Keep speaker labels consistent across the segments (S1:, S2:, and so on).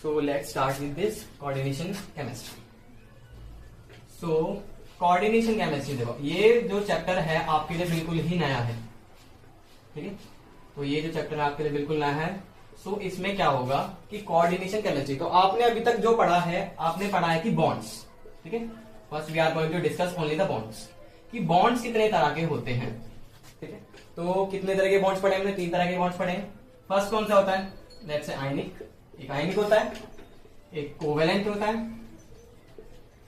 S1: So let's start with this coordination chemistry. So coordination chemistry, देखो ये जो chapter है आपके लिए बिल्कुल ही नया है, ठीक है। तो ये जो चैप्टर आपके लिए बिल्कुल नया है, सो इसमें क्या होगा कि कोऑर्डिनेशन केमिस्ट्री, तो आपने अभी तक जो पढ़ा है, आपने पढ़ा है कि बॉन्ड्स, ठीक है। First we are going to discuss only the bonds, कि बॉन्ड्स कितने तरह के होते हैं, ठीक है। तो कितने तरह के बॉन्ड्स पढ़े हमने? 3 तरह के बॉन्ड्स पढ़े हैं। फर्स्ट कौन सा होता है? लेट्स से आयनिक, एक आयनिक होता है, एक कोवेलेंट होता है,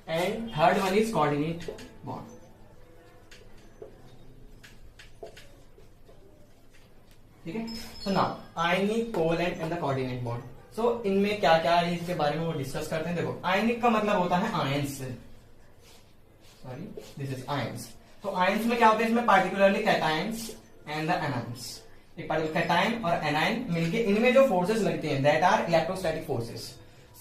S1: and third one is coordinate bond. ठीक है। So now ionic, covalent and the coordinate bond. So इनमें क्या क्या है इसके बारे में वो डिस्कस करते हैं। देखो आयनिक का मतलब होता है ions, sorry this is ions. तो आयंस में क्या होता है? इसमें particularly cations and the anions, एक पार्टिकुलर कैटायन और एनायन मिलके इनमें जो फोर्सेस लगते हैं that are electrostatic forces.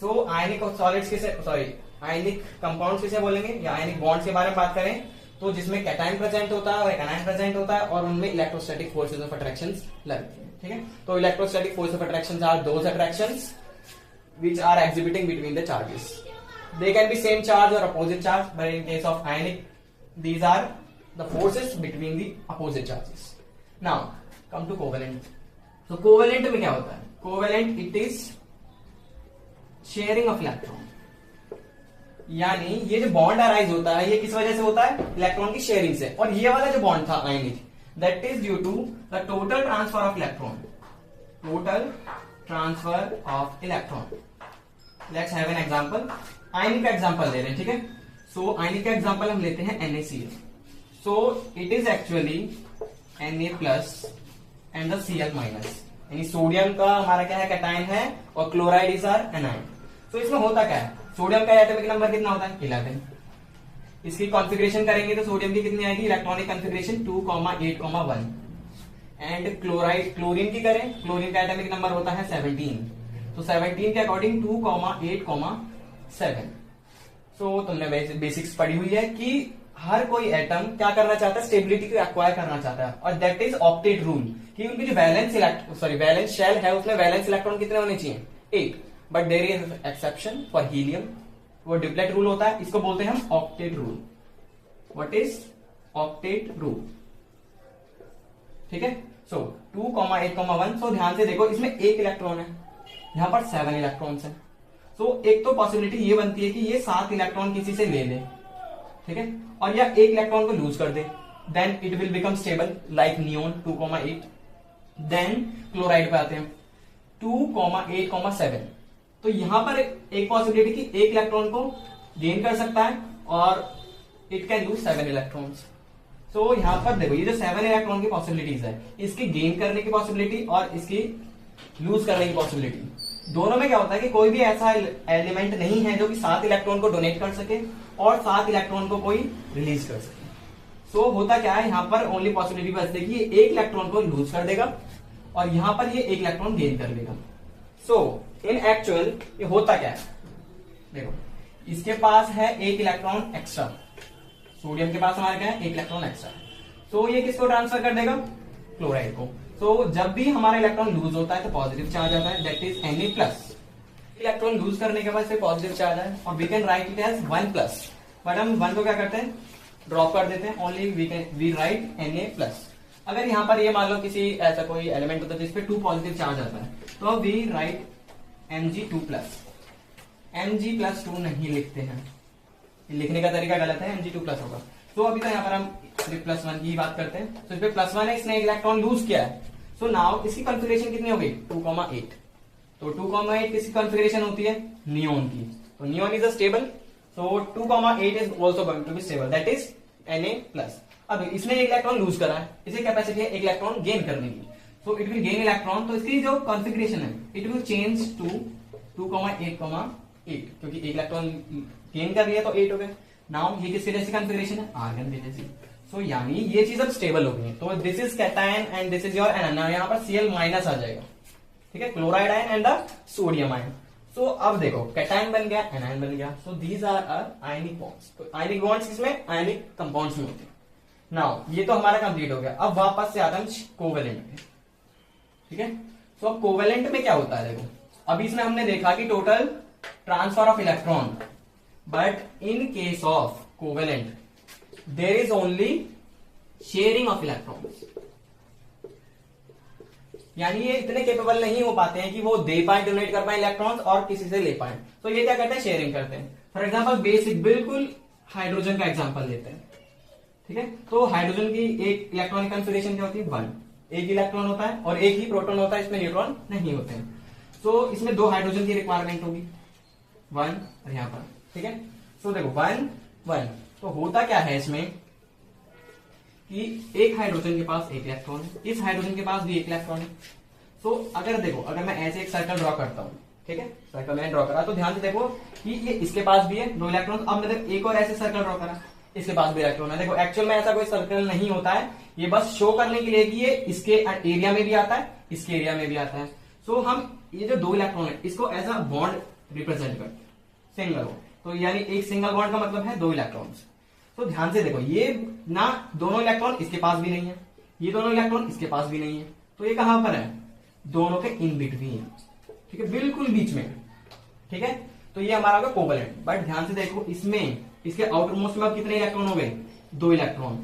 S1: So ionic solids किसे, सॉरी आयनिक कंपाउंड्स किसे बोलेंगे, या आयनिक बॉन्ड्स के बारे में बात करें तो जिसमें कैटायन प्रेजेंट होता है और एक एनायन प्रेजेंट होता है और उनमें इलेक्ट्रोस्टैटिक फोर्सेस ऑफ अट्रैक्शंस लगती हैं, ठीक है। तो electrostatic force of attractions are those attractions which are exhibiting between the charges. They can be same charge or opposite charge, but in case of ionic, these are the forces between the opposite charges. Now, come to covalent. So, covalent में क्या होता है? Covalent it is sharing of electron. यानी ये जो bond arise होता है ये किस वजह से होता है? इलेक्ट्रॉन की शेयरिंग से। और ये वाला जो बॉन्ड था ionic, that is due to the total transfer of electron, total transfer of electron. Let's have an example, ionic का एग्जांपल ले रहे हैं, ठीक है। सो आयनिक का एग्जांपल हम लेते हैं NaCl। So it is actually Na+ and the Cl-, यानी सोडियम का हमारा क्या है? कैटायन है, और क्लोराइड इज आर एनायन। सो इसमें होता क्या है? सोडियम का एटॉमिक नंबर कितना होता है? 11। इसकी कॉन्फ़िगरेशन करेंगे तो सोडियम की कितनी आएगी? Electronic configuration 2,8,1। And chloride, chlorine की करें, क्लोरीन का एटॉमिक नंबर होता है 17। तो 17 के अकॉर्डिंग 2,8,7। सो तुमने बेसिक्स पढ़ी हुई है कि हर कोई एटम क्या करना चाहता है? स्टेबिलिटी को एक्वायर करना चाहता है, और दैट इज ऑक्टेट रूल, कि उनकी जो वैलेंस शेल है उसमें वैलेंस इलेक्ट्रॉन कितने होने चाहिए? 8। But there is exception for helium, वो डिप्लेट रूल होता है, इसको बोलते हैं हम octet rule. What is octet rule? ठीक है। सो 2,8,1। सो ध्यान से देखो, इसमें 1 इलेक्ट्रॉन है, यहां पर 7 इलेक्ट्रॉन्स है। सो एक तो पॉसिबिलिटी ये बनती है कि ये 7 इलेक्ट्रॉन किसी से ले ले, ठीक है, और या 1 इलेक्ट्रॉन को लूज कर दे, then it will become stable like neon 2,8। Then chloride पे आते हैं 2,8,7। तो यहां पर एक पॉसिबिलिटी कि 1 इलेक्ट्रॉन को गेन कर सकता है और इट कैन लूज 7 इलेक्ट्रॉन्स। तो यहां पर देखो ये जो 7 इलेक्ट्रॉन की पॉसिबिलिटीज है, इसकी गेन करने की पॉसिबिलिटी और इसकी लूज करने की पॉसिबिलिटी, दोनों में क्या होता है कि कोई भी ऐसा एलिमेंट नहीं है जो कि 7 इलेक्ट्रॉन को डोनेट कर सके और 7 इलेक्ट्रॉन को कोई रिलीज कर सके। सो होता क्या है, यहां पर ओनली पॉसिबिलिटी बचती है कि 1 इलेक्ट्रॉन को लूज कर देगा और यहां पर ये 1 इलेक्ट्रॉन गेन कर लेगा। सो इन एक्चुअल ये होता क्या है? देखो इसके पास है 1 इलेक्ट्रॉन एक्स्ट्रा, सोडियम के पास हमारे क्या है? 1 इलेक्ट्रॉन एक्स्ट्रा। सो ये किसको ट्रांसफर कर देगा? क्लोराइड को। सो जब भी हमारा इलेक्ट्रॉन लूज होता है तो पॉजिटिव चार्ज आता है, that is Na+। Electron lose करने के बाद से पॉजिटिव चार्ज है, और we can write it as 1+, but हम 1 को क्या करते हैं? ड्रॉप कर देते हैं, ओनली वी राइट Na+। अगर यहां पर ये मान लो किसी ऐसा कोई एलिमेंट होता है जिसपे 2 पॉजिटिव चार्ज आता है, तो वी राइट Mg2+। Mg+2 नहीं लिखते हैं, लिखने का तरीका गलत है, Mg2+ होगा। तो अभी तो यहाँ पर हम +1 की बात करते हैं। तो इस पे +1 है, इसने 1 इलेक्ट्रॉन लूज किया है। सो नाउ इसकी कॉन्फ़िगरेशन कितनी हो गई? 2,8। तो 2,8 किसकी कॉन्फ़िगरेशन होती है? नियोन की। तो neon is a stable, so 2,8 is also going to be stable, that is Na+। अब इसने 1 इलेक्ट्रॉन लूज करा है, इसी कैपेसिटी है 1 इलेक्ट्रॉन गेन करने की। So it will gain electron, तो इसकी जो कॉन्फ़िगरेशन है इट विल चेंज टू 2,8,8, क्योंकि 1 इलेक्ट्रॉन गेन कर लिया तो 8 हो गए। नाउ ये किसके जैसी कॉन्फ़िगरेशन है? आर्गन के जैसी। सो यानी ये चीज अब स्टेबल हो गई है। तो this is cation and this is your anion, यहाँ पर Cl- आ जाएगा, ठीक है, chloride ion and the sodium ion. So अब देखो कैटायन बन गया, एनायन बन गया। So these are ionic bonds. तो आयनिक बॉन्ड्स किसमें? आयनिक कंपाउंड्स में होते हैं। नाउ ये तो हमारा कंप्लीट हो गया। अब वापस से आता है कोवेलेंट में, ठीक है। सो अब कोवेलेंट में क्या होता है? देखो अभी इसमें हमने देखा कि total transfer of electron, but in case of covalent there is only sharing of electrons. यानी ये इतने केपेबल नहीं हो पाते हैं कि वो दे पाए, डोनेट कर पाए इलेक्ट्रॉन्स और किसी से ले पाए। तो ये क्या करते हैं, शेयरिंग करते हैं। फॉर एग्जांपल बेसिक बिल्कुल हाइड्रोजन का एग्जांपल लेते हैं, ठीक है। तो हाइड्रोजन की एक इलेक्ट्रॉनिक कॉन्फिगरेशन क्या होती है, 1, एक इलेक्ट्रॉन होता है और एक ही प्रोटॉन होता है, इसमें न्यूट्रॉन नहीं होते हैं। तो इसमें 2 हाइड्रोजन की रिक्वायरमेंट होगी, 1 और यहां पर, ठीक है। तो देखो 1 1, तो होता क्या है इसमें कि एक हाइड्रोजन के पास एक इलेक्ट्रॉन है, इस हाइड्रोजन के पास भी एक इलेक्ट्रॉन है। तो अगर देखो, अगर मैं ऐसे एक सर्कल ड्रॉ करता हूं, ठीक है, सर्कल मैंने ड्रॉ करा, तो ध्यान से देखो कि ये इसके पास भी है 2 इलेक्ट्रॉन। अब मैंने एक और ऐसे सर्कल ड्रॉ करा, इसके पास भी इलेक्ट्रॉन है। देखो एक्चुअल में ऐसा कोई सर्कल नहीं होता है, ये बस शो करने के लिए कि ये इसके एरिया में भी आता है, इसके एरिया में भी आता है। सो हम ये जो 2 इलेक्ट्रॉन है इसको एज अ बॉन्ड रिप्रेजेंट करते हैं, सिंगल हो। तो यानी एक सिंगल बॉन्ड का मतलब है 2 इलेक्ट्रॉन्स। तो ध्यान से देखो, ये ना दोनों इलेक्ट्रॉन इसके पास भी नहीं है, ये दोनों इलेक्ट्रॉन इसके पास भी नहीं है, तो ये कहां पर है, दोनों के इन बिटवीन, ठीक है, बिल्कुल बीच में, ठीक है। तो ये हमारा होगा कोवेलेंट। बट ध्यान से देखो, इसमें इसके आउटर मोस्ट में अब कितने इलेक्ट्रॉन हो गए, 2 इलेक्ट्रॉन,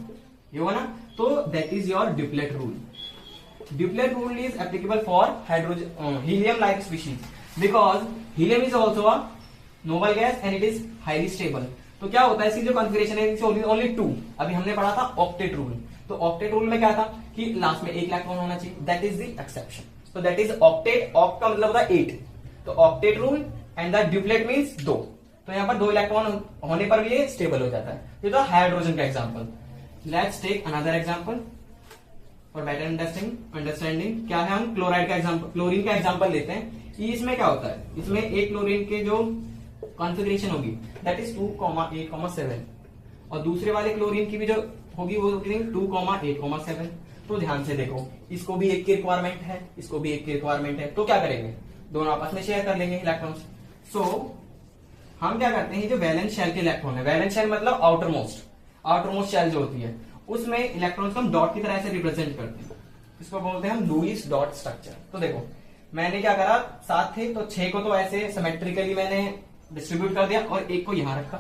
S1: ये होगा ना। तो that is your deplete rule. Deplete rule is applicable for hydrogen helium like species, because helium is also a noble gas and it is highly stable. तो क्या होता है, इसकी जो कॉन्फ़िगरेशन है ओनली 2। अभी हमने पढ़ा था ऑक्टेट रूल, तो ऑक्टेट रूल में क्या था कि लास्ट में एक इलेक्ट्रॉन होना चाहिए, दैट इज द एक्सेप्शन। तो दैट इज ऑक्टेट, ऑक्ट का मतलब होता है 8, तो octet rule and the duplet means 2। तो यहां पर 2 इलेक्ट्रॉन होने पर भी ये स्टेबल हो जाता है। ये तो हाइड्रोजन का example. Let's take another example for better understanding. क्या है, हम क्लोराइड का एग्जांपल, क्लोरीन का एग्जांपल लेते हैं। इसमें क्या होता है, इसमें एक क्लोरीन के जो कॉन्फ़िगरेशन होगी दैट इज 2,8,7 और दूसरे वाले क्लोरीन की भी जो होगी वो 2,8,7। तो ध्यान से देखो, इसको भी एक की रिक्वायरमेंट है, इसको भी एक की रिक्वायरमेंट है, तो क्या करेंगे, दोनों आपस में शेयर कर लेंगे इलेक्ट्रॉन्स। सो हम क्या करते हैं, जो वैलेंस शेल के इलेक्ट्रॉन है, वैलेंस शेल मतलब आउटरमोस्ट शेल जो होती है, उसमें इलेक्ट्रॉन्स को हम डॉट की तरह से रिप्रेजेंट करते हैं, इसको बोलते हैं हम लुईस डॉट स्ट्रक्चर। तो देखो मैंने क्या करा, 7 थे तो 6 को तो ऐसे सिमेट्रिकली मैंने डिस्ट्रीब्यूट कर दिया और एक को यहां रखा।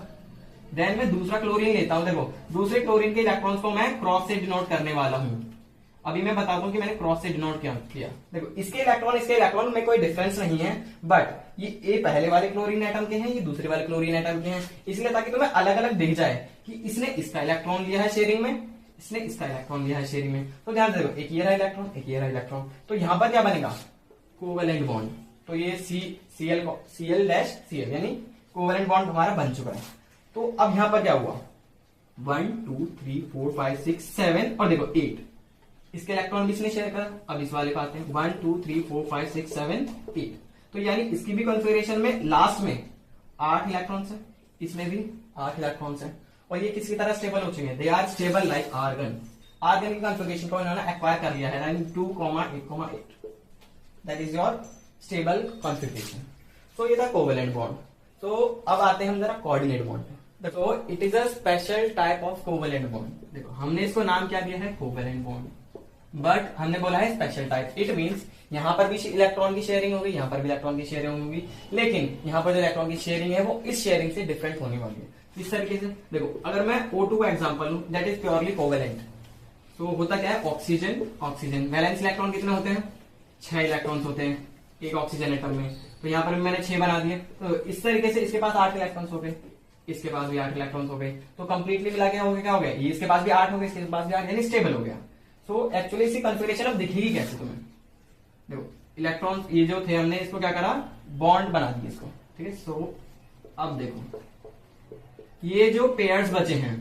S1: देन मैं दूसरा क्लोरीन लेता हूं, देखो दूसरे क्लोरीन के इलेक्ट्रॉन्स को मैं क्रॉस से डिनोट करने वाला हूं। अभी मैं बताता हूं कि मैंने क्रॉस से डिनोट क्या किया। देखो इसके इलेक्ट्रॉन में कोई डिफरेंस नहीं है, बट ये पहले वाले क्लोरीन एटम के हैं, ये दूसरे वाले क्लोरीन एटम के हैं, इसलिए ताकि तुम्हें अलग अलग दिख जाए कि इसने इसका इलेक्ट्रॉन लिया है शेयरिंग में, इसने इसका इलेक्ट्रॉन लिया है शेयरिंग में। तो ध्यान से देखो, एक ये रहा इलेक्ट्रॉन, एक ये रहा इलेक्ट्रॉन, तो यहां पर क्या बनेगा, कोवेलेंट बॉन्ड। तो ये Cl यानी कोवेलेंट बॉन्ड हमारा बन चुका है। तो अब यहां पर क्या हुआ, 1 2 3 4 5 6 7 और देखो 8, इसके इलेक्ट्रॉन भी इसने शेयर करा। अब इस वाले पाते हैं 1 2 3 4 5 6 7 8, तो यानी इसकी भी कॉन्फ़िगरेशन में लास्ट में 8 इलेक्ट्रॉन्स है, इसमें भी 8 इलेक्ट्रॉन्स है, और ये किसकी तरह स्टेबल हो चुके हैं, they are stable like argon. Argon की कॉन्फ़िगरेशन को इन्होंने एक्वायर कर लिया है, 2,8,8, that is your stable configuration. तो ये था कोवेलेंट बॉन्ड। तो अब आते हैं हम जरा कोऑर्डिनेट बॉन्ड पे। देखो it is a special type of covalent bond. देखो हमने इसको नाम क्या दिया है, कोवेलेंट बॉन्ड, बट हमने बोला है स्पेशल टाइप। इट मींस यहां पर भी इलेक्ट्रॉन की शेयरिंग होगी, यहां पर भी इलेक्ट्रॉन की शेयरिंग होगी, लेकिन यहां पर जो इलेक्ट्रॉन की शेयरिंग है वो इस शेयरिंग से डिफरेंट होने वाली है। इस तरीके से देखो, अगर मैं O2 का एग्जांपल लूं, दैट इज प्योरली कोवेलेंट। तो होता क्या है, ऑक्सीजन वैलेंस इलेक्ट्रॉन कितने होते हैं, 6 इलेक्ट्रॉन्स होते हैं एक ऑक्सीजन एटम में। तो यहां पर भी मैंने 6 बना दिए, तो इस तरीके से इसके पास 8 इलेक्ट्रॉन्स हो गए, इसके पास भी 8 इलेक्ट्रॉन्स हो गए, तो कंप्लीटली मिला के हो गया, क्या हो गया, ये इसके पास भी 8 हो गए, इसके पास भी 8, यानी स्टेबल हो गया। सो एक्चुअली इसकी कॉन्फ़िगरेशन अब दिखेगी कैसे तुम्हें, देखो इलेक्ट्रॉन्स ये जो थे, हमने इसको क्या करा, बॉन्ड बना दिए इसको, ठीक है। सो अब देखो ये जो पेयर्स बचे हैं,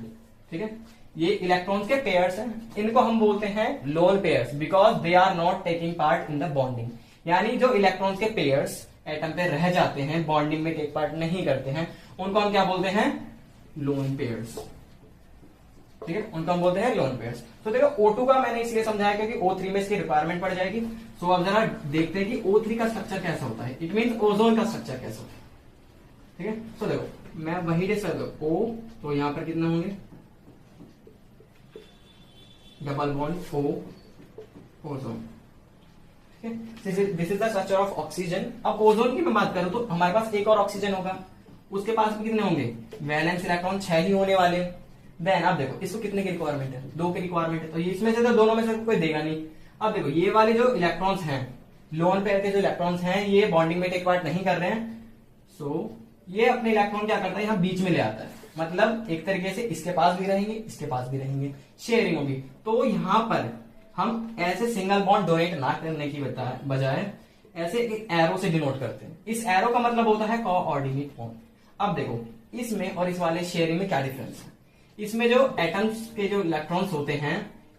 S1: ठीक है, ये इलेक्ट्रॉन्स के पेयर्स हैं, इनको हम बोलते हैं lone pairs, because they are not taking part in the bonding. यानी जो इलेक्ट्रॉन्स के पेयर्स एटम पे रह जाते हैं, बॉन्डिंग में टेक पार्ट नहीं करते हैं, उनको हम क्या बोलते हैं, लोन पेयर्स, ठीक है, उनको हम बोलते हैं लोन पेयर्स। तो देखो O2 का मैंने इसलिए समझाया क्योंकि O3 में इसकी रिक्वायरमेंट पड़ जाएगी। सो अब जरा देखते हैं कि O3 का स्ट्रक्चर कैसा होता है, इट मीन ओजोन का स्ट्रक्चर कैसा होता है, ठीक है। तो देखो मैं वही डिस्कस करूं, O, तो यहां पर कितने होंगे, double bond O, ozone, this is the structure of oxygen. अब ओजोन की मैं बात करूं तो हमारे पास एक और ऑक्सीजन होगा, उसके पास भी कितने होंगे, वैलेंस इलेक्ट्रॉन 6 ही होने वाले। देन अब देखो इसको कितने की रिक्वायरमेंट है, 2 की रिक्वायरमेंट है, तो इसमें से तो दोनों में से कोई देगा नहीं। अब देखो ये वाले जो इलेक्ट्रॉन्स हैं, लोन पेयर के जो इलेक्ट्रॉन्स हैं, ये बॉन्डिंग में टेक पार्ट नहीं कर रहे हैं। सो ये अपने इलेक्ट्रॉन क्या करता है, यहाँ बीच में ले आता है, मतलब एक तरीके से इसके पास भी रहेंगे, इसके पास भी रहेंगे, शेयरिंग होगी। तो यहाँ पर हम ऐसे सिंगल बॉन्ड डोनेट ना करने की बजाय ऐसे एक एरो से डिनोट करते हैं। इस एरो का मतलब होता है कोऑर्डिनेट बॉन्ड। अब देखो इसमें और इस वाले शेयरिंग में क्या डिफरेंस है, इसमें जो एटम्स के जो इलेक्ट्रॉन्स होते हैं,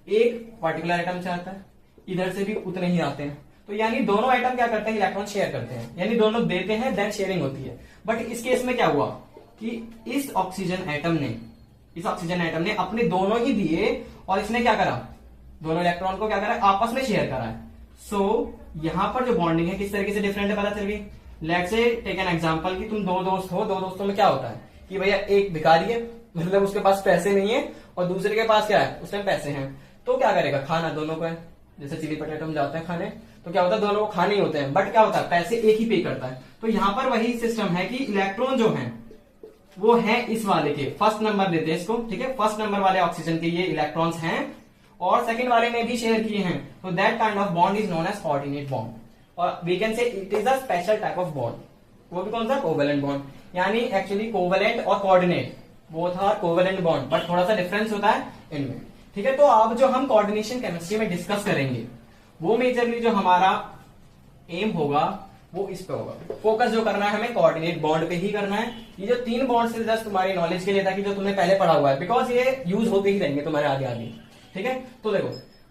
S1: एक पर्टिकुलर एटम से आता है, इधर से भी उतने ही आते हैं, तो यानी दोनों एटम क्या करते हैं, इलेक्ट्रॉन शेयर करते हैं, यानी दोनों देते हैं, देन शेयरिंग होती है। बट इस केस में क्या हुआ कि इस ऑक्सीजन एटम ने अपने दोनों ही दिए और इसने क्या करा, दोनों इलेक्ट्रॉन को क्या करा, आपस में शेयर करा है। सो यहां पर जो बॉन्डिंग है किस तरीके से डिफरेंट है, पता चल गई। Let's say take an example कि तुम 2 दोस्त हो, 2 दोस्तों में क्या होता है कि भैया एक भिखारी है, मतलब उसके पास पैसे नहीं है, और दूसरे के पास क्या है, उसमें पैसे हैं, तो क्या करेगा, खाना दोनों को है। जैसे चिली पटेटो में जाते हैं खाने, तो क्या होता है, दोनों को खाने ही होते हैं, बट क्या होता है, पैसे एक ही पे करता है। तो यहां पर वही सिस्टम है कि इलेक्ट्रॉन जो है वो है इस वाले के, फर्स्ट नंबर देते हैं इसको, ठीक है, फर्स्ट नंबर वाले ऑक्सीजन के ये इलेक्ट्रॉन्स हैं, और सेकंड वाले ने भी शेयर किए हैं। तो that kind of bond is known as coordinate bond, और we can say it is a special type of bond. वो भी कौन सा, कोवेलेंट बॉन्ड। यानी एक्चुअली कोवेलेंट और coordinate both are covalent bond, but थोड़ा सा डिफरेंस होता है इनमें, ठीक है। तो अब जो हम कोऑर्डिनेशन केमिस्ट्री में डिस्कस करेंगे वो मेजरली जो हमारा एम होगा वो इस पे होगा। फोकस जो करना है हमें कोऑर्डिनेट बॉन्ड पे ही करना है। ये जो 3 बॉन्ड से जस्ट तुम्हारी नॉलेज के लिए था कि जो तुमने पहले पढ़ा हुआ है, बिकॉज ये यूज होते ही रहेंगे तुम्हारे आगे आगे, ठीक है। तो देखो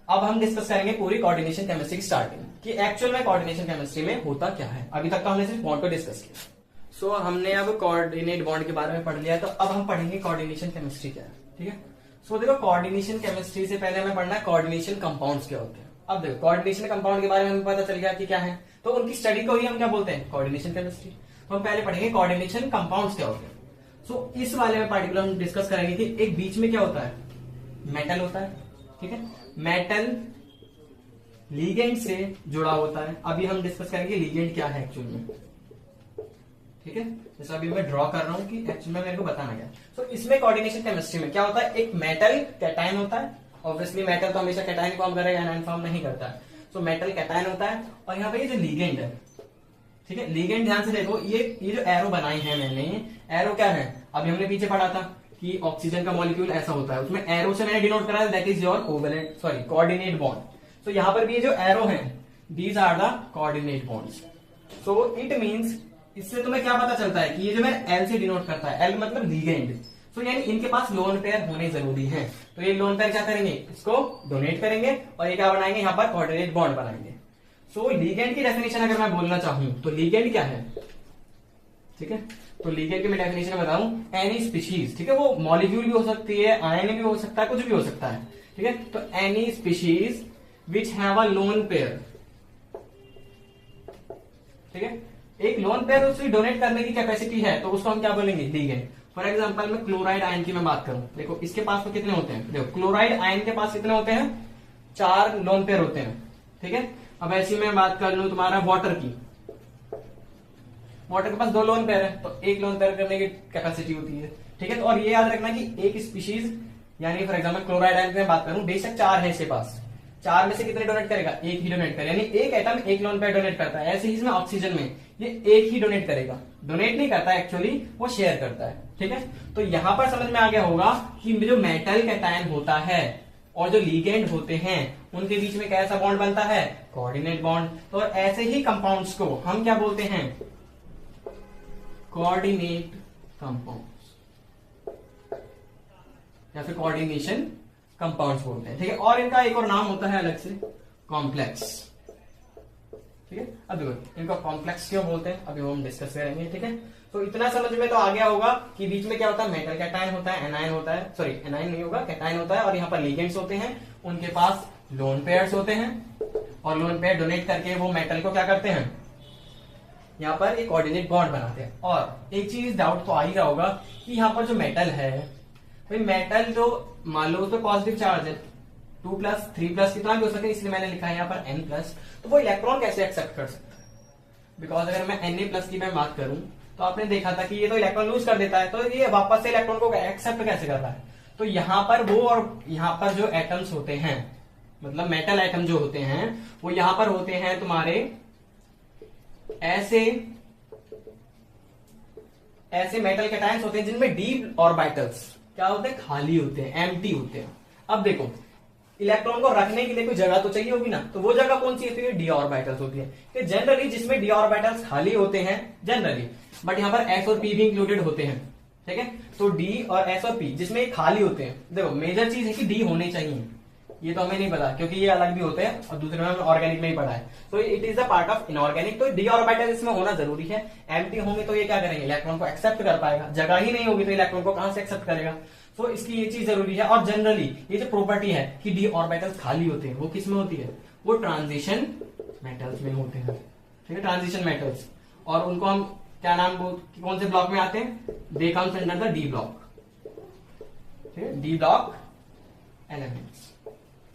S1: अब हम डिस्कस करेंगे पूरी कोऑर्डिनेशन केमिस्ट्री की स्टार्टिंग, कि एक्चुअल में कोऑर्डिनेशन केमिस्ट्री में होता क्या है। अभी तक तो हमने सिर्फ बॉन्ड को डिस्कस किया। सो हमने अब कोऑर्डिनेट बॉन्ड के बारे में पढ़ लिया, तो अब हम पढ़ेंगे कोऑर्डिनेशन केमिस्ट्री क्या है, ठीक है। सो देखो कोऑर्डिनेशन केमिस्ट्री से पहले हमें पढ़ना है कोऑर्डिनेशन कंपाउंड्स क्या होते हैं। अब देखो कोऑर्डिनेशन कंपाउंड के बारे में हमें पता चल गया कि क्या है, तो उनकी स्टडी को ही हम क्या बोलते हैं, कोऑर्डिनेशन केमिस्ट्री। तो हम पहले पढ़ेंगे कोऑर्डिनेशन कंपाउंड्स क्या होते हैं। सो इस वाले में पार्टिकुलर हम डिस्कस करेंगे कि एक बीच में क्या होता है, मेटल होता है, ठीक है। मेटल लीगेंड से जुड़ा होता है। अभी हम डिस्कस करेंगे लीगेंड क्या है एक्चुअल में, ठीक है। जैसे अभी मैं ड्रॉ कर रहा हूं कि एक्चुअल में मेरे को बताना क्या। तो इसमें कोऑर्डिनेशन केमिस्ट्री में क्या होता है, एक मेटल कैटायन होता है। ऑब्वियसली मेटल तो हमेशा कैटायन फॉर्म करेगा, एनायन फॉर्म नहीं करता है। सो मेटल कैटायन होता है, और यहाँ पे ये जो लीगेंड है, ठीक है, लीगेंड ध्यान से देखो, ये जो एरो बनाए हैं मैंने, एरो क्या है, अभी हमने पीछे पढ़ा था कि ऑक्सीजन का मॉलिक्यूल ऐसा होता है, उसमें एरो से मैंने डिनोट करा, that is your covalent sorry coordinate bond. तो यहाँ पर भी ये जो एरो है, these are the coordinate bonds. So it means, इससे तुम्हें क्या पता चलता है कि ये जो मैं एल से डिनोट करता है, एल मतलब लीगेंड, तो यानी इनके पास लोन पेयर होने जरूरी है। तो ये लोन पेयर क्या करेंगे, इसको डोनेट करेंगे, और ये क्या बनाएंगे, यहाँ पर कोऑर्डिनेट बॉन्ड बनाएंगे। सो लीगेंड की डेफिनेशन अगर मैं बोलना चाहूं तो लीगेंड क्या है, ठीक है। तो लीगेंड की मैं डेफिनेशन बताऊं, एनी स्पीशीज, ठीक है, वो मॉलिक्यूल भी हो सकती है, आयन भी हो सकता है, कुछ भी हो सकता है, ठीक है। तो any species which have a lone pair, ठीक है, एक लोन पेयर उसकी डोनेट करने की कैपेसिटी है, तो उसको हम क्या बोलेंगे, लीगेंड। फॉर एग्जांपल मैं क्लोराइड आयन की मैं बात करूं, देखो इसके पास तो कितने होते हैं, देखो क्लोराइड आयन के पास कितने होते हैं, 4 लोन पेयर होते हैं, ठीक है। अब ऐसी मैं बात कर लूं तुम्हारा वाटर की, वाटर के पास 2 लोन पेयर है, तो 1 लोन पेयर करने की कैपेसिटी होती है, ठीक है। तो और ये याद रखना कि एक स्पीशीज, यानी फॉर एग्जांपल क्लोराइड आयन की मैं बात करूं, बेशक 4 है इसके पास, 4 में से कितने डोनेट करेगा, 1 ही डोनेट करेगा, यानी एक एटम 1 लोन पेयर डोनेट करता है। ऐसे ही इसमें ऑक्सीजन में ये 1 ही डोनेट करेगा, डोनेट नहीं करता एक्चुअली, वो शेयर करता है, ठीक है। तो यहां पर समझ में आ गया होगा कि जो मेटल कैटायन होता है और जो लीगेंड होते हैं उनके बीच में कैसा बॉन्ड बनता है, कोऑर्डिनेट बॉन्ड। तो ऐसे ही कंपाउंड्स को हम क्या बोलते हैं, कोऑर्डिनेट कंपाउंड्स या फिर कोऑर्डिनेशन कंपाउंड्स बोलते हैं, ठीक है। और इनका एक और नाम होता है अलग से, कॉम्प्लेक्स, ठीक है। अब देखो इनको कॉम्प्लेक्स क्यों बोलते हैं, अभी वो हम डिस्कस करेंगे, ठीक है। तो इतना समझ में तो आ गया होगा कि बीच में क्या होता है, मेटल कैटायन होता है, एनायन होता है, सॉरी एनायन नहीं होगा, कैटायन होता है, और यहाँ पर लीगेंड्स होते हैं, उनके पास लोन पेयर्स होते हैं, और लोन पेयर डोनेट करके वो मेटल को क्या करते हैं, यहाँ पर एक कोऑर्डिनेट बॉन्ड बनाते हैं। और एक चीज डाउट तो आ ही रहा होगा कि यहाँ पर जो मेटल है, भाई मेटल जो मान लो उस पर पॉजिटिव चार्ज है, 2 प्लस 3 प्लस कितना भी हो सके, इसलिए मैंने लिखा है यहाँ पर n प्लस। तो वो इलेक्ट्रॉन कैसे एक्सेप्ट कर सकता है? बिकॉज अगर मैं Na प्लस की मैं बात करूं तो आपने देखा था कि ये तो इलेक्ट्रॉन लूज कर देता है, तो ये वापस से इलेक्ट्रॉन को एक्सेप्ट कैसे कर रहा है? तो यहाँ पर वो और यहाँ पर जो एटम्स होते हैं, मतलब मेटल एटम जो होते हैं वो यहाँ पर होते हैं तुम्हारे ऐसे मेटल कैटायंस होते हैं जिनमें डी ऑर्बिटल्स क्या होते हैं, खाली होते हैं, एम्प्टी होते हैं। अब देखो इलेक्ट्रॉन को रखने के लिए कोई जगह तो चाहिए होगी ना, तो वो जगह कौन सी होती है, डी ऑर्बिटल्स होती है। कि जनरली जिसमें डी ऑर्बिटल्स खाली होते हैं जनरली, बट यहाँ पर एस और पी भी इंक्लूडेड होते हैं, ठीक है। तो डी और एस और पी जिसमें खाली होते हैं, देखो मेजर चीज है कि डी होने चाहिए, ये तो हमें नहीं पता क्योंकि ये अलग भी होते हैं और दूसरे में हमने ऑर्गेनिक में ही पढ़ा है। तो it is the part of inorganic, तो डी ऑर्बिटल इसमें होना जरूरी है। एम्प्टी होंगे तो ये क्या करेंगे, इलेक्ट्रॉन को एक्सेप्ट कर पाएगा, जगह ही नहीं होगी तो इलेक्ट्रॉन को कहां से एक्सेप्ट करेगा। तो इसकी ये चीज जरूरी है। और जनरली ये जो प्रॉपर्टी है कि डी ऑर्बिटल्स खाली होते हैं, वो किस में होती है, वो ट्रांजिशन मेटल्स में होते हैं, ठीक है, ट्रांजिशन मेटल्स। और उनको हम क्या नाम कौन से ब्लॉक में आते हैं, they comes under the D block, ठीक है, डी ब्लॉक एलिमेंट्स,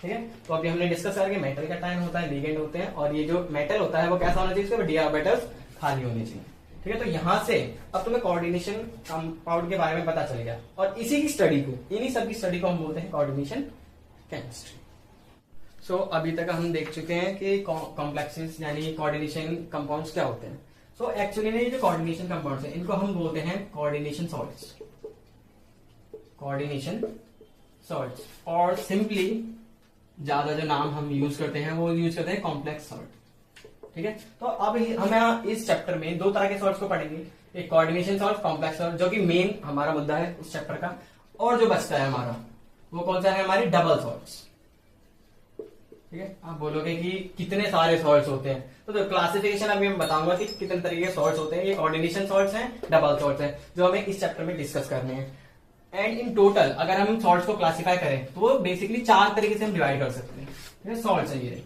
S1: ठीक है। तो अभी हमने डिस्कस करके मेटल कैटायन होता है, लिगेंड होते हैं, और ये जो मेटल होता है वो कैसा होना चाहिए, डी ऑर्बिटल्स खाली होने चाहिए, ठीक है। तो यहां से अब तुम्हें कोऑर्डिनेशन कंपाउंड के बारे में पता चल गया, और इसी की स्टडी को, इन्हीं सब की स्टडी को हम बोलते हैं कोऑर्डिनेशन केमिस्ट्री। सो अभी तक हम देख चुके हैं कि कॉम्प्लेक्सेस यानी कोऑर्डिनेशन कंपाउंड्स क्या होते हैं। सो एक्चुअली में ये जो कोऑर्डिनेशन कंपाउंड्स है इनको हम बोलते हैं कोऑर्डिनेशन सॉल्ट्स, कोऑर्डिनेशन सॉल्ट्स, और सिंपली ज्यादा जो नाम हम यूज करते हैं वो यूज करते हैं कॉम्प्लेक्स सॉल्ट, ठीक है। तो अब हम इस चैप्टर में दो तरह के सॉल्ट्स को पढ़ेंगे, एक कोऑर्डिनेशन सॉल्ट, कॉम्प्लेक्स सॉल्ट, जो कि मेन हमारा मुद्दा है उस चैप्टर का। और जो बचता है हमारा वो कौन सा है, हमारे डबल सॉल्ट्स, ठीक है। आप बोलोगे कि कितने सारे सॉल्ट्स होते हैं, तो क्लासिफिकेशन अभी मैं बताऊंगा कि कितने तरीके के सॉल्ट्स होते हैं। ये कोऑर्डिनेशन सॉल्ट्स हैं, डबल सॉल्ट्स हैं, जो हमें इस चैप्टर में डिस्कस करने हैं। एंड इन टोटल अगर हम सॉल्ट्स को क्लासिफाई करें तो वो बेसिकली 4 तरीके से हम डिवाइड कर सकते हैं, ठीक है। सॉल्ट्स है ये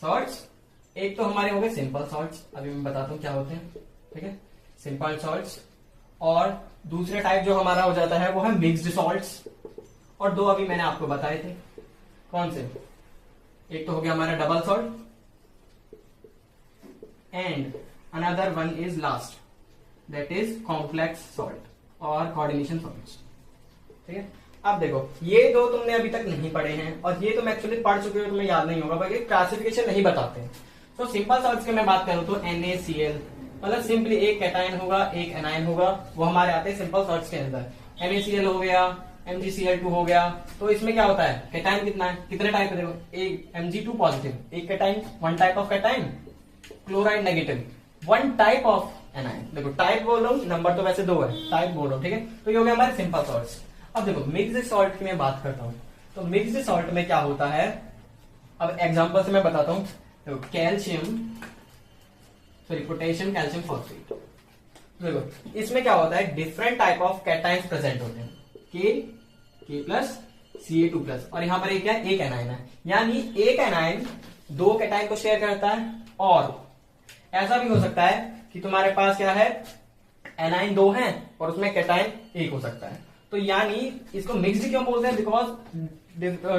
S1: सॉल्ट्स, एक तो हमारे हो गए सिंपल सॉल्ट्स, अभी मैं बताता हूँ क्या होते हैं, ठीक है, सिंपल सॉल्ट्स। और दूसरे टाइप जो हमारा हो जाता है वो है मिक्स्ड सॉल्ट्स, और दो अभी मैंने आपको बताए थे, कौन से, एक तो हो गया हमारा double salt and another one is last, that is complex salt और कोऑर्डिनेशन सॉल्ट्स, ठीक है। अब देखो ये दो तुमने अभी तक नहीं पढ़े हैं, और ये तुम एक्चुअली पढ़ चुके हो, तुम्हें याद नहीं होगा, बल्कि क्लासिफिकेशन नहीं बताते हैं। तो सिंपल सॉल्ट्स की मैं बात करूं तो NaCl, मतलब सिंपली एक कैटायन होगा एक एनायन होगा, वो हमारे आते हैं सिंपल सॉल्ट्स के अंदर। NaCl हो गया, MgCl2 हो गया, तो इसमें क्या होता है, कैटायन कितना है, कितने टाइप है, देखो एक Mg2 पॉजिटिव, एक cation, one type of cation, chloride negative, one type of anion. देखो टाइप बोल रहा हूं, नंबर तो वैसे 2 है, टाइप बोल रहा हूं, ठीक है। तो ये हो गया हमारे सिंपल सॉल्ट्स। अब देखो मिक्स्ड सॉल्ट की मैं बात करता हूं, तो मिक्स्ड सॉल्ट में क्या होता है, अब एग्जांपल से मैं बताता हूं। देखो पोटेशियम कैल्शियम फॉस्फेट, देखो इसमें क्या होता है, different type of cations present होते हैं, K प्लस Ca2 प्लस, और यहां पर एक क्या है, एक एनायन है, यानी एक एनायन दो कैटायन को शेयर करता है। और ऐसा भी हो सकता है कि तुम्हारे पास क्या है, एनायन 2 हैं और उसमें कैटायन 1 हो सकता है। तो यानी इसको मिक्स्ड क्यों बोलते हैं, because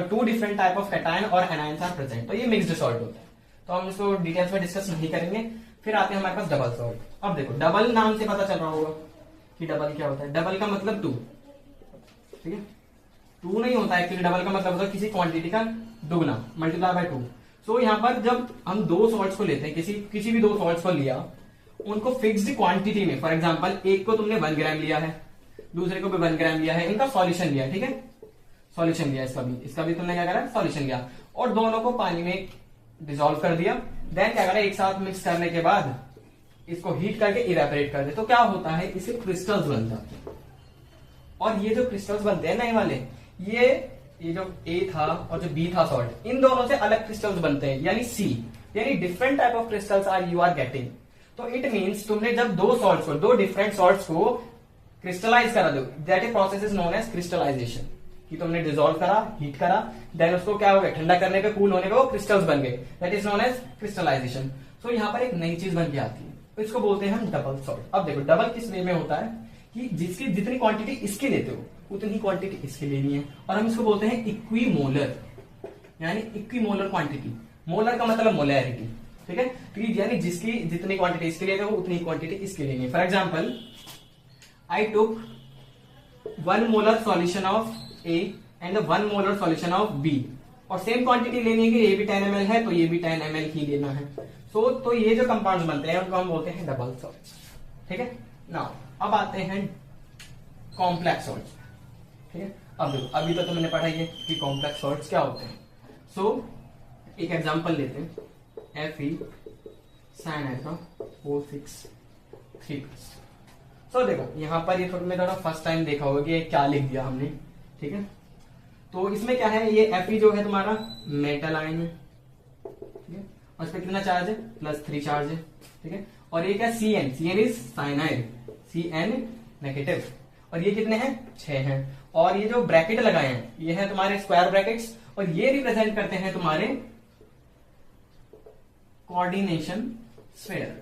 S1: 2 different type of cation और एनायंस आर प्रेजेंट, तो ये मिक्स्ड सॉल्ट होता है। तो हम इसको डिटेल्स में डिस्कस नहीं करेंगे। फिर आते हैं हमारे पास डबल सॉल्ट। अब देखो डबल नाम से पता चल रहा होगा कि डबल क्या होता है, डबल का मतलब 2, ठीक है। 2 नहीं होता है एक्चुअली, डबल का मतलब होता है किसी क्वांटिटी का दुगना, मल्टीप्लाई बाय 2। सो यहाँ पर जब हम 2 सॉल्ट्स को लेते हैं, किसी भी 2 सॉल्ट्स को लिया, उनको फिक्स्ड क्वांटिटी में, फॉर एग्जांपल एक को तुमने 1 ग्राम लिया है, दूसरे को भी 1 ग्राम लिया है, इनका सॉल्यूशन लिया, ठीक है, सॉल्यूशन लिया, इसका भी तुमने क्या करा, सॉल्यूशन लिया, और दोनों को पानी में डिसॉल्व कर दिया। देन क्या करा, एक साथ मिक्स करने के बाद इसको हीट करके इवेपोरेट कर दे, तो क्या होता है, इसे क्रिस्टल्स बन जाते हैं। और ये जो क्रिस्टल्स बनते हैं नए वाले, ये जो A था और जो B था सॉल्ट, इन दोनों से अलग क्रिस्टल्स बनते हैं, यानी C, यानी different type of crystals you are getting. तो इट मीन्स तुमने जब 2 डिफरेंट सॉल्ट्स को क्रिस्टलाइज करा दो, that a process is known as crystallisation, कि तुमने डिसॉल्व करा, हीट करा, देन उसको क्या हो गया, ठंडा करने पे, कूल होने पे वो क्रिस्टल्स बन गए, that is known as crystallization. So यहाँ पर एक नई चीज बन के आती है, तो इसको बोलते हैं हम डबल सॉल्ट। अब देखो डबल किस वे में होता है कि जिसकी जितनी क्वांटिटी इसकी लेते हो उतनी क्वांटिटी इसकी लेनी है, और हम इसको बोलते हैं इक्विमोलर, यानी इक्विमोलर क्वांटिटी। मोलर का मतलब मोलैरिटी, ठीक है। तो यानी जिसकी जितनी क्वांटिटी इसके लिए वो उतनी क्वांटिटी इसके लिए। For example I took 1 molar solution of A and 1 molar solution of B, और सेम क्वांटिटी लेनी है कि ये भी 10 ml है तो ये भी 10 ml ही लेना है। तो ये जो कंपाउंड बनते हैं उनको हम बोलते हैं डबल सॉल्ट्स, ठीक है। नाउ अब आते हैं कॉम्प्लेक्स सॉल्ट्स, ठीक है। अब देखो अभी तो मैंने पढ़ा है कि कॉम्प्लेक्स सॉल्ट्स क्या होते हैं। सो एक एग्जांपल लेते हैं Fe साइनाइड का O6 3+। सो देखो यहाँ पर ये थोड़ा फर्स्ट टाइम देखा होगा कि क्या लिख दिया हमने, ठीक है। तो इसमें क्या है, ये Fe जो है तुम्हारा मेटल आयन है, ठीक है, और इस पर कितना चार्ज है, +3 चार्ज है, ठीक है। और ये क्या Cn is cyanide, Cn negative, और ये कितने हैं 6 हैं। और ये जो ब्रैकेट लगाए हैं ये है तुम्हारे स्क्वायर ब्रैकेट्स, और ये रिप्रेजेंट करते हैं तुम्हारे कोऑर्डिनेशन स्फीयर।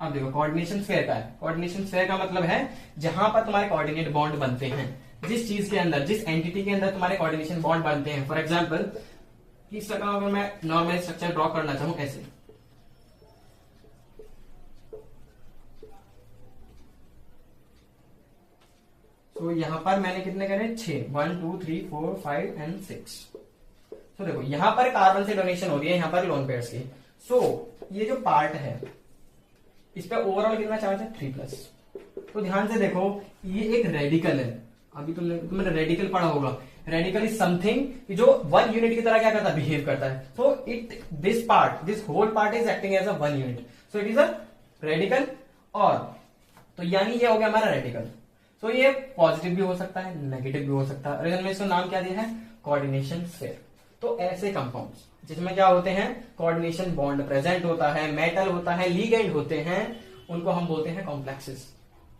S1: अब देखो कोऑर्डिनेशन स्फीयर का है, कोऑर्डिनेशन स्फीयर का मतलब है जहां पर तुम्हारे कोऑर्डिनेट बॉन्ड बनते हैं, जिस चीज के अंदर, जिस एंटिटी के अंदर तुम्हारे कोऑर्डिनेशन बॉन्ड बनते हैं। फॉर एग्जांपल इस तरह अगर मैं नॉर्मल स्ट्रक्चर ड्रॉ करना चाहूं ऐसे, तो यहां पर मैंने कितने करे 6, 1 2 3 4 5 एंड 6। तो देखो यहां पर कार्बन से डोनेशन हो रही है, यहां पर लोन पेयर्स की। सो ये जो पार्ट है इस पे ओवरऑल कितना चार्ज है 3+। तो ध्यान से देखो ये एक रेडिकल है, अभी तुमने रेडिकल पढ़ा होगा। रेडिकल इज समथिंग जो 1 यूनिट की तरह क्या करता है, बिहेव करता है। So this whole part is acting as a 1 unit, so it is a radical. और तो यानी ये हो गया हमारा रेडिकल। तो ये पॉजिटिव भी हो सकता है, नेगेटिव भी हो सकता है, और इसमें इसका नाम क्या दिया है, कोऑर्डिनेशन स्फीयर। तो ऐसे कंपाउंड्स जिसमें क्या होते हैं, कोऑर्डिनेशन बॉन्ड प्रेजेंट होता है, मेटल होता है, लिगेंड होते हैं, उनको हम बोलते हैं कॉम्प्लेक्सेस,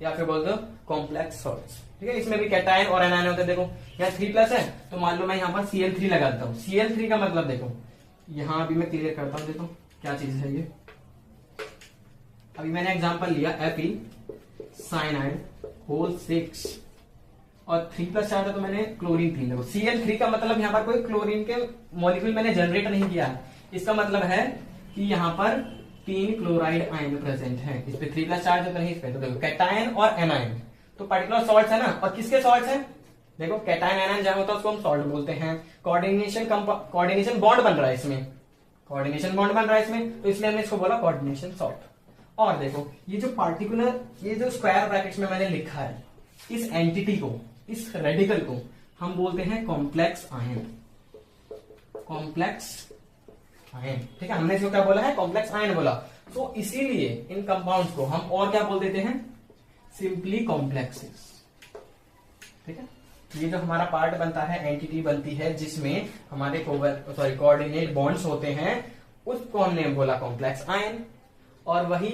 S1: या फिर बोलते हो कॉम्प्लेक्स सॉल्ट्स, ठीक है। इसमें भी कैटायन और एनायन होते हैं। देखो यहाँ 3+ है तो मान लो मैं यहाँ पर Cl3 लगा देता हूँ। Cl3 का मतलब देखो यहाँ अभी मैं क्लियर करता हूँ, देखो क्या चीज है ये। अभी मैंने एग्जांपल लिया Fe साइनाइड O6 और 3+ चार्ज है तो मैंने क्लोरीन 3। देखो Cl3 का मतलब यहाँ पर कोई क्लोरीन के मॉलिक्यूल मैंने जनरेट नहीं किया है, इसका मतलब है कि यहाँ पर 3 क्लोराइड आयन प्रेजेंट है। इस पे 3+ चार्ज है तो नहीं, इस पे तो देखो कैटायन और एनायन तो पर्टिकुलर सॉल्ट्स है ना। और किसके सॉल्ट्स हैं, देखो कैटायन एनायन जहां होता है उसको हम सॉल्ट बोलते हैं। कोऑर्डिनेशन बॉन्ड बन रहा है इसमें, कोऑर्डिनेशन बॉन्ड बन रहा है इसमें, तो इसलिए हमने इसको बोला कोऑर्डिनेशन सॉल्ट। और देखो ये जो पार्टिकुलर, ये जो स्क्वायर ब्रैकेट्स में मैंने लिखा है, इस एंटिटी को, इस रेडिकल को हम बोलते हैं कॉम्प्लेक्स आयन, कॉम्प्लेक्स आयन, ठीक है। हमने इसको क्या बोला है, कॉम्प्लेक्स आयन बोला। तो इसीलिए इन कंपाउंड्स को हम और क्या बोल देते हैं, सिंपली कॉम्प्लेक्सेस, ठीक है। ये जो हमारा पार्ट बनता है, एंटिटी बनती है जिसमें हमारे कोऑर्डिनेट बॉन्ड्स होते हैं, उसको हमने बोला कॉम्प्लेक्स आयन। और वही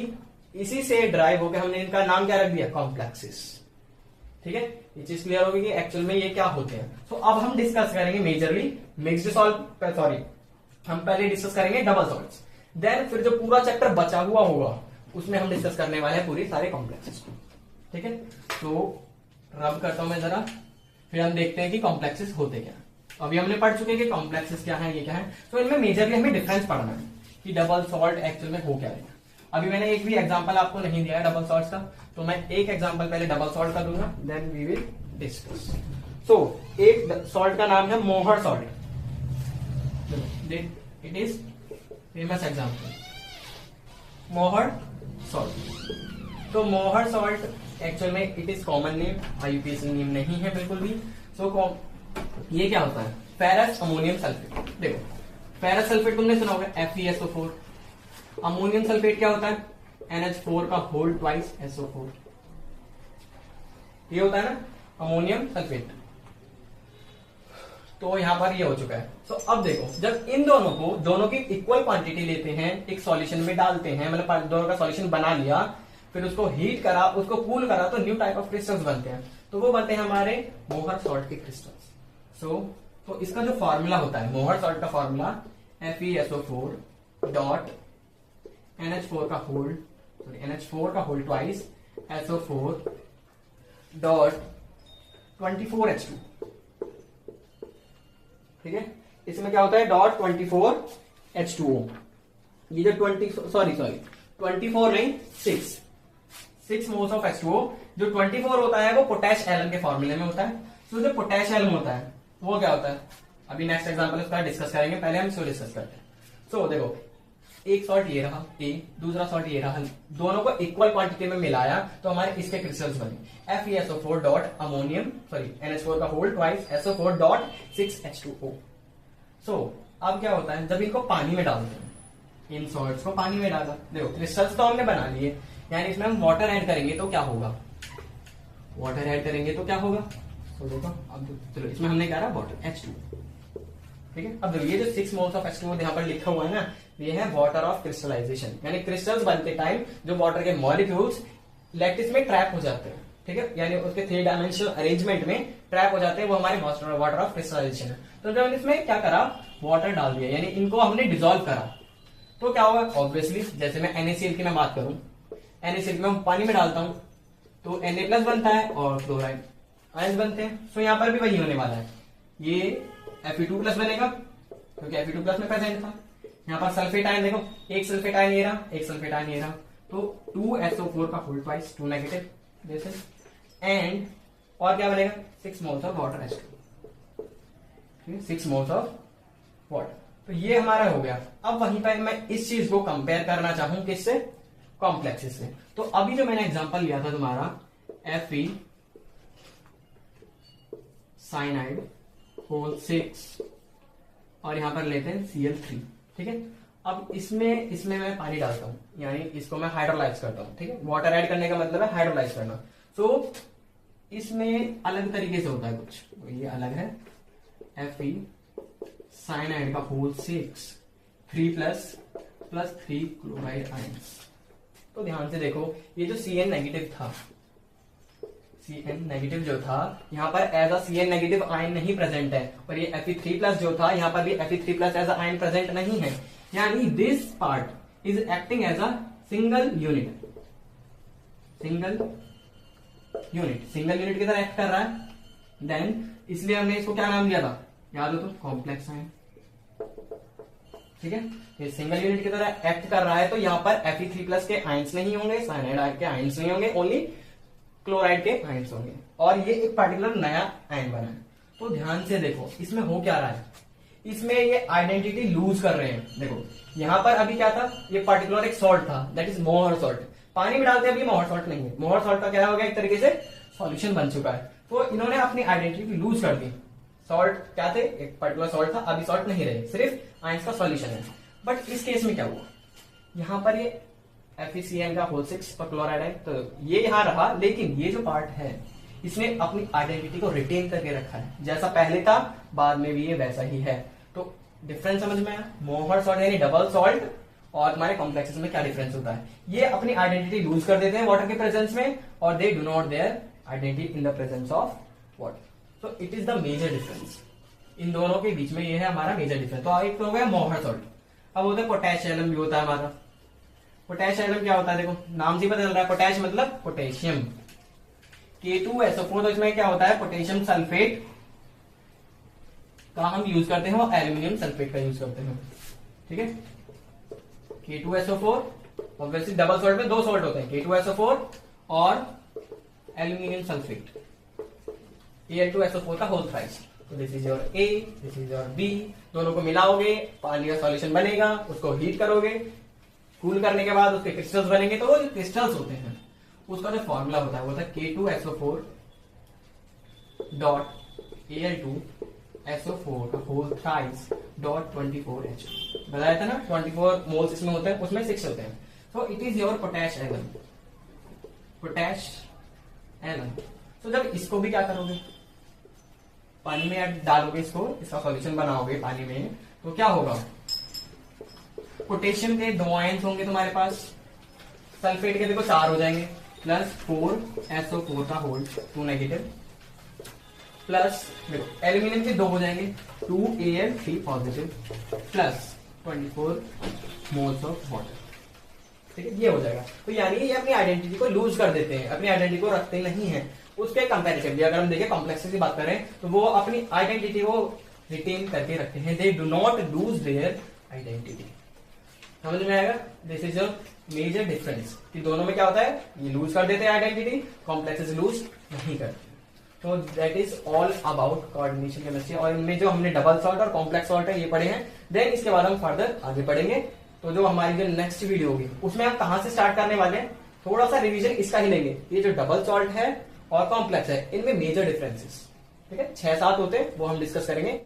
S1: इसी से ड्राइव होकर हमने इनका नाम क्या रख दिया, कॉम्प्लेक्सेस, ठीक है। ये चीज क्लियर होगी कि एक्चुअल में ये क्या होते हैं। तो अब हम डिस्कस करेंगे मेजरली मिक्स्ड सॉल्ट, सॉरी हम पहले डिस्कस करेंगे डबल सॉल्ट्स, देन फिर जो पूरा चैप्टर बचा हुआ होगा उसमें हम डिस्कस करने वाले हैं पूरी सारे कॉम्प्लेक्सेस को, ठीक है। तो रब करता हूं मैं जरा, फिर हम देखते हैं कि कॉम्प्लेक्सेस होते क्या। अभी हमने पढ़ चुके हैं कि कॉम्प्लेक्सेस क्या है, ये क्या है। तो इनमें मेजरली हमें डिफरेंस पढ़ना है कि डबल सॉल्ट एक्चुअल में हो क्या है। अभी मैंने एक भी एग्जांपल आपको नहीं दिया है डबल सॉल्ट का, तो मैं एक एग्जांपल पहले डबल सॉल्ट का दूंगा, देन वी विल डिस्कस। सो एक सॉल्ट का नाम है मोहर salt, it is famous example मोहर सॉल्ट। तो मोहर सॉल्ट एक्चुअल में it is common name, IUPAC name नहीं है बिल्कुल भी। सो ये क्या होता है, फेरस अमोनियम सल्फेट। देखो फेरस सल्फेट तुमने सुना होगा, FeSO4। अमोनियम सल्फेट क्या होता है, NH4 का होल ट्वाइस SO4, ये होता है ना अमोनियम सल्फेट। तो यहां पर ये हो चुका है। तो अब देखो जब इन दोनों की इक्वल क्वांटिटी लेते हैं, एक सॉल्यूशन में डालते हैं, मतलब दोनों का सॉल्यूशन बना लिया, फिर उसको हीट करा, उसको कूल करा, तो न्यू टाइप ऑफ क्रिस्टल्स बनते हैं। तो वो बनते हैं हमारे मोहर सॉल्ट के क्रिस्टल्स। तो इसका जो फॉर्मूला होता है, मोहर सॉल्ट का फॉर्मूला FeSO4 डॉट NH4 का whole twice SO4 dot 24H2, ठीक है। इसमें क्या होता है डॉट 24H2O। ये जो 24 नहीं 6 मोल्स ऑफ H2O। जो 24 होता है वो पोटेश एलम के फॉर्मूले में होता है। तो जो पोटेश एलम होता है वो क्या होता है, अभी नेक्स्ट एग्जांपल उसका डिस्कस करेंगे, पहले हम इसको डिस्कस करते हैं। सो देखो, एक सॉल्ट ये रहा A, दूसरा सॉल्ट ये रहा, दोनों को इक्वल क्वांटिटी में मिलाया तो हमारे इसके क्रिस्टल्स बने FeSO4 डॉट अमोनियम NH4 का whole twice SO4 dot 6H2O। सो अब क्या होता है जब इनको पानी में डालते हैं, इन सॉल्ट्स को पानी में डाला, देखो क्रिस्टल्स तो हमने बना लिए, यानी इसमें हम वाटर ऐड करेंगे तो क्या होगा, वाटर ऐड करेंगे तो क्या होगा, तो देखो अब चलो इसमें हमने क्या रहा वाटर H2, ठीक है। अब ये जो 6 मोल्स ऑफ H2O यहाँ पर लिखा हुआ है ना, ये है वाटर ऑफ क्रिस्टलाइजेशन, यानी क्रिस्टल्स बनते टाइम जो वाटर के मॉलिक्यूल्स लैटिस में ट्रैप हो जाते हैं, ठीक है, यानी उसके 3 डायमेंशनल अरेंजमेंट में ट्रैप हो जाते हैं, वो हमारे वाटर ऑफ क्रिस्टलाइजेशन है। तो जब इसमें क्या करा, वाटर डाल दिया, यानी इनको हमने डिसॉल्व करा, तो क्या होगा, ऑब्वियसली जैसे मैं NaCl की मैं बात करूं, NaCl में पानी में डालता हूं तो Na+ बनता है और क्लोराइड आयंस बनते हैं। तो यहां पर भी वही होने वाला है, ये Fe2+ बनेगा क्योंकि Fe2+ में प्रेजेंट था। यहाँ पर सल्फेट आयन देखो, एक सल्फेट आयन ये रहा, एक सल्फेट आयन ये रहा, तो 2SO4 का होल ट्वाइस 2 नेगेटिव जैसे, एंड और क्या बनेगा 6 moles of water H2, 6 moles of water. तो ये हमारा हो गया। अब वहीं पर मैं इस चीज को कंपेयर करना चाहूं किससे, कॉम्प्लेक्सेस से। तो अभी जो मैंने एग्जांपल लिया था तुम्हारा Fe साइनाइड होल 6 और यहां पर लेते हैं Cl3, ठीक है। अब इसमें मैं पानी डालता हूं, यानी इसको मैं हाइड्रोलाइज करता हूं, ठीक है। वाटर ऐड करने का मतलब है हाइड्रोलाइज करना। तो इसमें अलग तरीके से होता है कुछ, ये अलग है Fe साइनाइड का होल 6 3++3 क्लोराइड आयंस। तो ध्यान से देखो, ये जो Cn नेगेटिव था, Cn नेगेटिव जो था यहाँ पर as a Cn negative ion नहीं प्रेजेंट है, और ये Fe3+ जो था यहाँ पर भी Fe3+ as a ion present नहीं है, यानी this part is acting as a single unit की तरह एक्ट कर रहा है। देन इसलिए हमने इसको क्या नाम दिया था, याद हो तो, कॉम्प्लेक्स आयन, ठीक है। ये सिंगल यूनिट की तरह एक्ट कर रहा है, तो यहाँ पर Fe3+ के आयंस नहीं होंगे, साइनाइड के आयंस नहीं होंगे, ओनली क्लोराइड के आयंस होंगे, और ये एक पर्टिकुलर नया आयन बना है। तो ध्यान से देखो इसमें हो क्या रहा है, इसमें ये आइडेंटिटी लूज कर रहे हैं। देखो यहाँ पर अभी क्या था, ये पर्टिकुलर एक सॉल्ट था, दैट इज मोहर सॉल्ट, पानी में डालते अभी मोहर सॉल्ट नहीं है, मोहर सॉल्ट का क्या हो गया, एक तरीके से सॉल्यूशन बन चुका है। तो इन्होंने अपनी आइडेंटिटी लूज कर दी, सॉल्ट क्या थे, एक पर्टिकुलर सॉल्ट था, अभी सॉल्ट नहीं रहे, सिर्फ आयंस का सॉल्यूशन है। बट इस केस में क्या हुआ, यहाँ पर ये FeCl का होल 6 पर क्लोराइड है, तो ये यहाँ रहा, लेकिन ये जो पार्ट है इसने अपनी आइडेंटिटी को रिटेन करके रखा है, जैसा पहले था बाद में भी ये वैसा ही है। तो डिफरेंस समझ में आया, मोहर सॉल्ट यानी डबल सॉल्ट और हमारे कॉम्प्लेक्सेस में क्या डिफरेंस होता है, ये अपनी आइडेंटिटी लूज कर देते हैं वाटर के प्रेजेंस में, और they do not their identity in the presence of water. तो it is the major difference, इन दोनों के बीच में ये है हमारा मेजर डिफरेंस। तो एक तो हो गया मोहर सॉल्ट। अब होता है पोटेश एलम भी होता है हमारा। पोटेश एलम क्या होता है, देखो नाम से पता चल रहा है, पोटेश मतलब पोटेशियम, K2SO4, तो इसमें क्या होता है, पोटेशियम सल्फेट का हम यूज करते हैं और एल्यूमिनियम सल्फेट का यूज करते हैं, ठीक है। K2SO4 ऑब्वियसली डबल सॉल्ट में 2 सॉल्ट होते हैं, K2SO4 और एल्यूमिनियम सल्फेट, Al2SO4 का होल थ्राइस। तो this is your A, this is your B, दोनों को मिलाओगे, पानी का सॉल्यूशन बनेगा, उसको हीट करोगे, कूल करने के बाद उसके क्रिस्टल्स बनेंगे। तो वो जो क्रिस्टल्स होते हैं उसका जो फॉर्मूला होता है वो होता है K2SO4 डॉट Al2SO4 का होल थ्राइस डॉट 24H। बताया था ना 24 मोल्स इसमें होते हैं, उसमें 6 होते हैं। तो it is your potash alum, potash alum. तो जब इसको भी क्या करोगे, पानी में डालोगे, इसका सॉल्यूशन बनाओगे पानी में, तो क्या होगा, पोटेशियम के 2 आयंस होंगे तुम्हारे पास, सल्फेट के देखो 4 हो जाएंगे, प्लस 4SO4 का होल 2 नेगेटिव, प्लस देखो एल्यूमिनियम के 2 हो जाएंगे, 2Al3 positive, plus 24 moles of water, ठीक है, ये हो जाएगा। तो यानी ये अपनी आइडेंटिटी को लूज कर देते हैं, अपनी आइडेंटिटी को रखते नहीं है। उसके कंपैरेटिवली अगर हम देखें कॉम्प्लेक्सेस की बात करें, तो वो अपनी आइडेंटिटी को रिटेन करके रखते हैं, they do not lose their identity. समझ में आएगा? This is a major difference कि दोनों में क्या होता है, ये लूज कर देते हैं आइडेंटिटी, कॉम्प्लेक्सेस लूज नहीं करते। तो that is all about coordination chemistry. और इनमें जो हमने डबल सॉल्ट और कॉम्प्लेक्स सॉल्ट है ये पढ़े हैं, देन इसके बाद हम फर्दर आगे पढ़ेंगे। तो जो हमारी जो नेक्स्ट वीडियो होगी उसमें हम कहां से स्टार्ट करने वाले हैं, थोड़ा सा रिवीजन इसका ही लेंगे। ये जो डबल सॉल्ट है और कॉम्प्लेक्स है, इनमें मेजर डिफरेंसेस, ठीक है, 6-7 होते हैं, वो हम डिस्कस करेंगे।